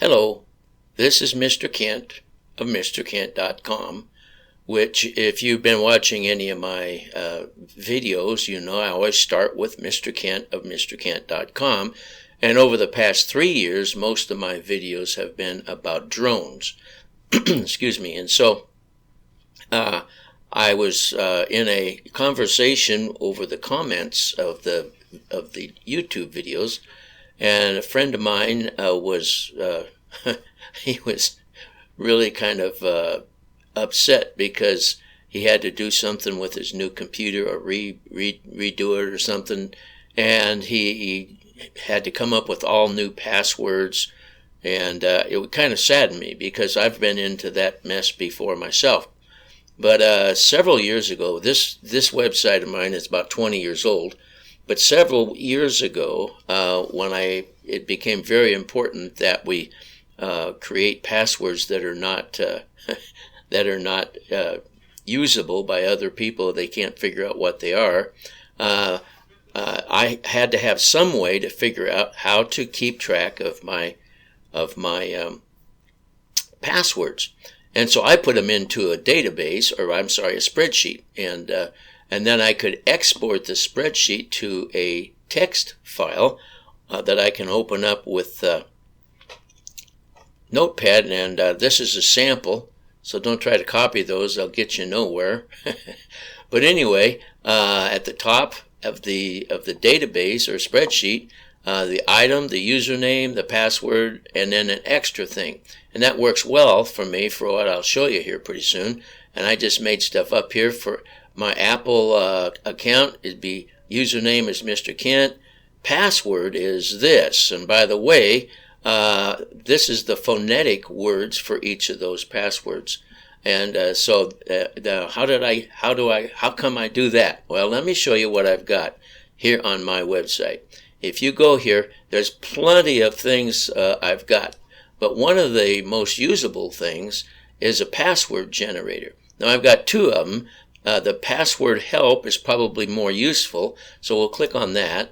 Hello, this is Mr. Kent of MrKent.com, which if you've been watching any of my videos, you know I always start with Mr. Kent of MrKent.com, and over the past 3 years, most of my videos have been about drones. Excuse me. And so I was in a conversation over the comments of the YouTube videos, and a friend of mine was he was really kind of upset because he had to do something with his new computer or redo it or something, and he had to come up with all new passwords, and it kind of saddened me because I've been into that mess before myself. But several years ago, this website of mine is about 20 years old. But several years ago, when it became very important that we create passwords that are not usable by other people, they can't figure out what they are. I had to have some way to figure out how to keep track of my passwords, and so I put them into a database, or I'm sorry, a spreadsheet, and then I could export the spreadsheet to a text file that I can open up with Notepad, and this is a sample, so don't try to copy those, they'll get you nowhere. But anyway, at the top of the database or spreadsheet, the item, the username, the password, and then an extra thing. And that works well for me for what I'll show you here pretty soon. And I just made stuff up here for my Apple account. It'd be username is Mr. Kent. Password is this. And by the way, this is the phonetic words for each of those passwords. And how come I do that? Well, let me show you what I've got here on my website. If you go here, there's plenty of things I've got. But one of the most usable things is a password generator. Now, I've got two of them. The password help is probably more useful, so we'll click on that.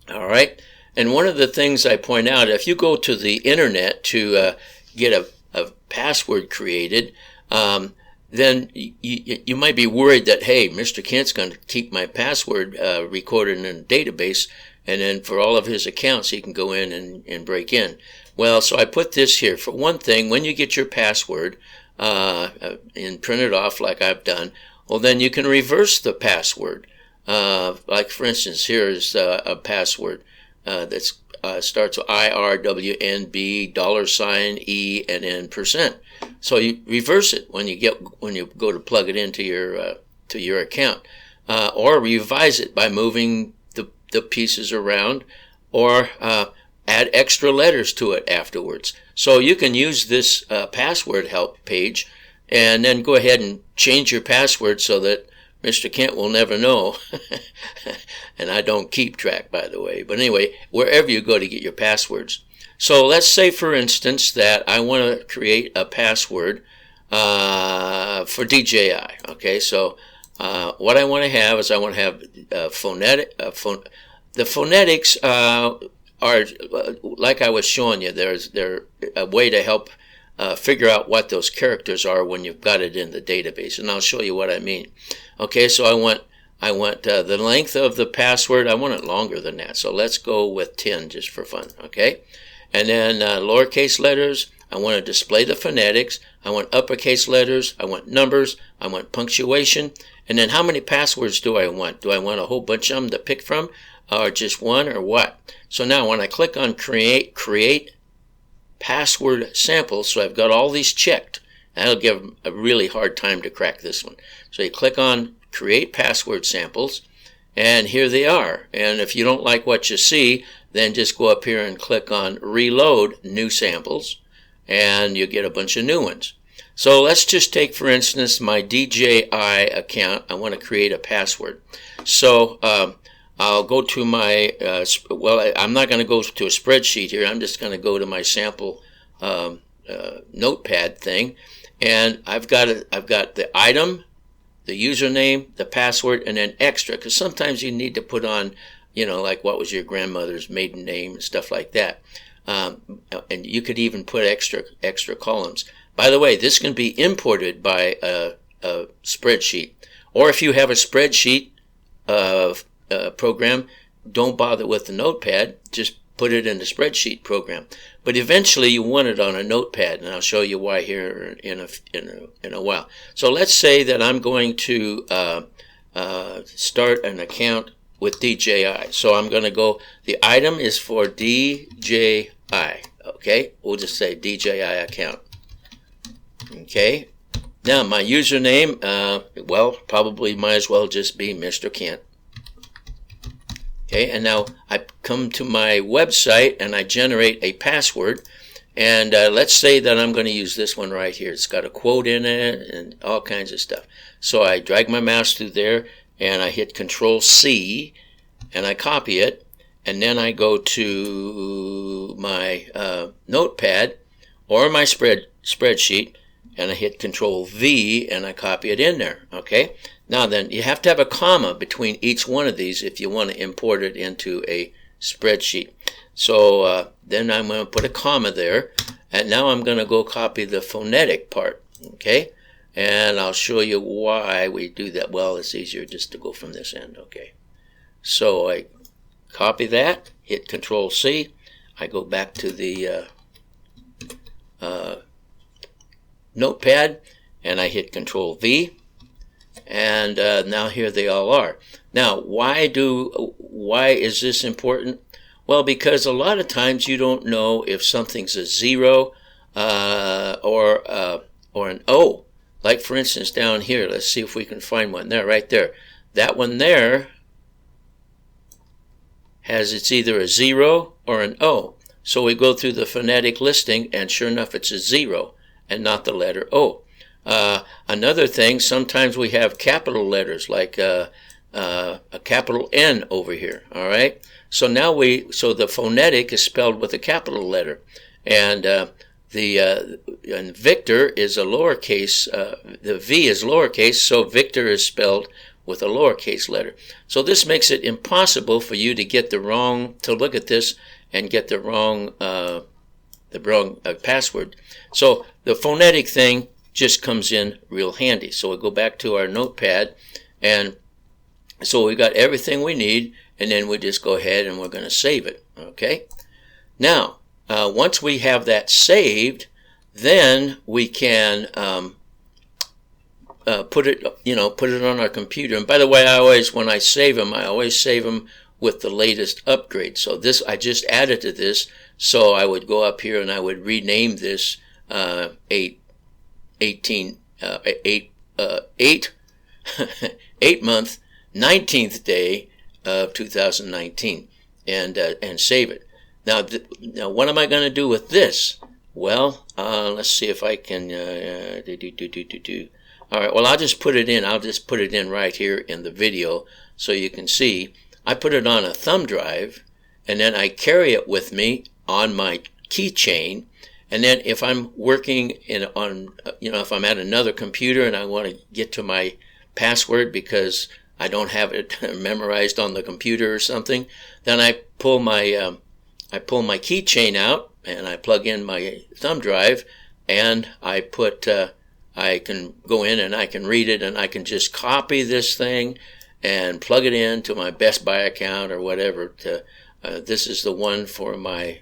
All right. And one of the things I point out, if you go to the internet to get a password created, then you might be worried that, hey, Mr. Kent's going to keep my password recorded in a database, and then for all of his accounts, he can go in and break in. Well, so I put this here. For one thing, when you get your password and print it off like I've done, well, then you can reverse the password. Like, for instance, here's a password that starts with IRWNB $E and then %. So you reverse it when you go to plug it into your account, or revise it by moving the pieces around, or add extra letters to it afterwards. So you can use this password help page and then go ahead and change your password so that Mr. Kent will never know. And I don't keep track, by the way. But anyway, wherever you go to get your passwords. So let's say, for instance, that I want to create a password for DJI. Okay, so what I want to have is I want to have the phonetics are, like I was showing you, they're a way to help figure out what those characters are when you've got it in the database, and I'll show you what I mean. Okay, so I want the length of the password. I want it longer than that, so let's go with 10 just for fun. Okay, and then lowercase letters. I want to display the phonetics. I want uppercase letters. I want numbers. I want punctuation. And then how many passwords do I want? Do I want a whole bunch of them to pick from, or just one, or what? So now when I click on create password samples, so I've got all these checked. That'll give a really hard time to crack this one. So you click on create password samples, and here they are. And if you don't like what you see, then just go up here and click on reload new samples, and you get a bunch of new ones. So let's just take, for instance, my DJI account. I want to create a password. So I'll go to my, I'm not going to go to a spreadsheet here. I'm just going to go to my sample notepad thing. And I've got the item, the username, the password, and then extra. Because sometimes you need to put on, like what was your grandmother's maiden name and stuff like that. and you could even put extra columns. By the way, this can be imported by a spreadsheet, or if you have a spreadsheet program, don't bother with the notepad, just put it in the spreadsheet program. But eventually you want it on a notepad, and I'll show you why here in a while. So let's say that I'm going to start an account with DJI. So I'm going to go, the item is for DJI. Okay, we'll just say DJI account. Okay, now my username, well, probably might as well just be Mr. Kent. Okay, and now I come to my website and I generate a password, and let's say that I'm going to use this one right here. It's got a quote in it and all kinds of stuff. So I drag my mouse through there and I hit Control-C and I copy it, and then I go to my notepad or my spreadsheet and I hit Control-V and I copy it in there. Okay, now then, you have to have a comma between each one of these if you want to import it into a spreadsheet. So then I'm going to put a comma there, and now I'm going to go copy the phonetic part. Okay, and I'll show you why we do that. Well, it's easier just to go from this end. Okay, so I copy that, hit Control-C, I go back to the notepad, and I hit Control-V. And now here they all are. Now, why is this important? Well, because a lot of times you don't know if something's a 0 or an O. Like for instance down here, let's see if we can find one there, right there. That one there has, it's either a 0 or an O. So we go through the phonetic listing, and sure enough, it's a 0 and not the letter O. Another thing, sometimes we have capital letters like a capital N over here. All right. So now so the phonetic is spelled with a capital letter, and and Victor is a lowercase. The V is lowercase, so Victor is spelled with a lowercase letter. So this makes it impossible for you to get to look at this and get the wrong password. So the phonetic thing just comes in real handy. So we go back to our notepad, and so we got everything we need, and then we just go ahead and we're going to save it. Okay. Now, once we have that saved, then we can put it on our computer. And by the way, when I save them, I always save them with the latest upgrade. So this, I just added to this. So I would go up here and I would rename this 8 month 19th day of 2019, and save it. Now what am I going to do with this? Well, let's see if I can all right, well, I'll just put it in right here in the video so you can see. I put it on a thumb drive, and then I carry it with me on my keychain. And then if I'm working if I'm at another computer and I want to get to my password because I don't have it memorized on the computer or something, then I pull my keychain out and I plug in my thumb drive, and I can go in and I can read it, and I can just copy this thing and plug it into my Best Buy account or whatever. This is the one for my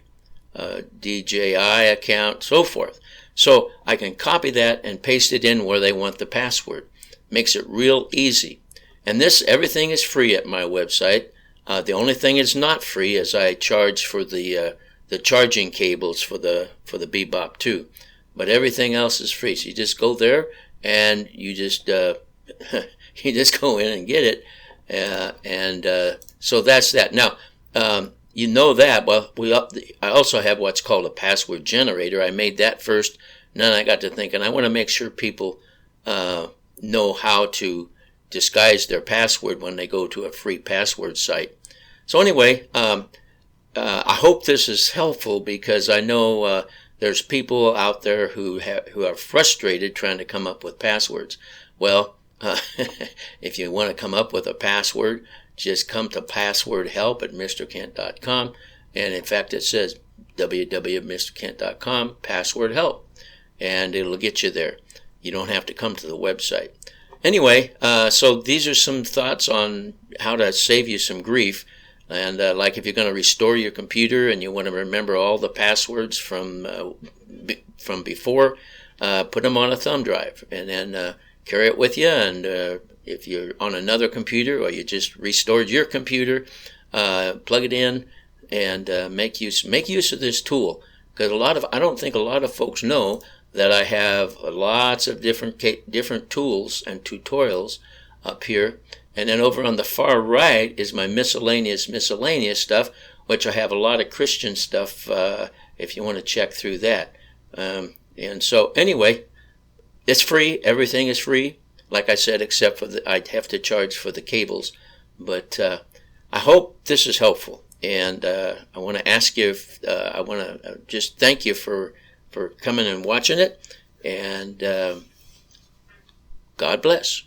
DJI account, so forth. So I can copy that and paste it in where they want the password. Makes it real easy. And everything is free at my website. The only thing is not free is I charge for the charging cables for the Bebop 2. But everything else is free. So you just go there and you just you just go in and get it. So that's that. Now, you know that. Well, I also have what's called a password generator. I made that first, and then I got to thinking, I want to make sure people know how to disguise their password when they go to a free password site. So anyway, I hope this is helpful, because I know there's people out there who are frustrated trying to come up with passwords. Well, if you want to come up with a password, just come to passwordhelp@mrkent.com. And in fact, it says www.mrkent.com, password help, and it'll get you there. You don't have to come to the website. Anyway, so these are some thoughts on how to save you some grief. And like if you're going to restore your computer and you want to remember all the passwords from before, put them on a thumb drive and then carry it with you. And if you're on another computer or you just restored your computer, plug it in and make use of this tool. Because I don't think a lot of folks know that I have lots of different tools and tutorials up here. And then over on the far right is my miscellaneous stuff, which I have a lot of Christian stuff if you want to check through that. And so anyway, it's free. Everything is free. Like I said, except for I'd have to charge for the cables. But I hope this is helpful. And I want to ask you if I want to just thank you for coming and watching it. And God bless.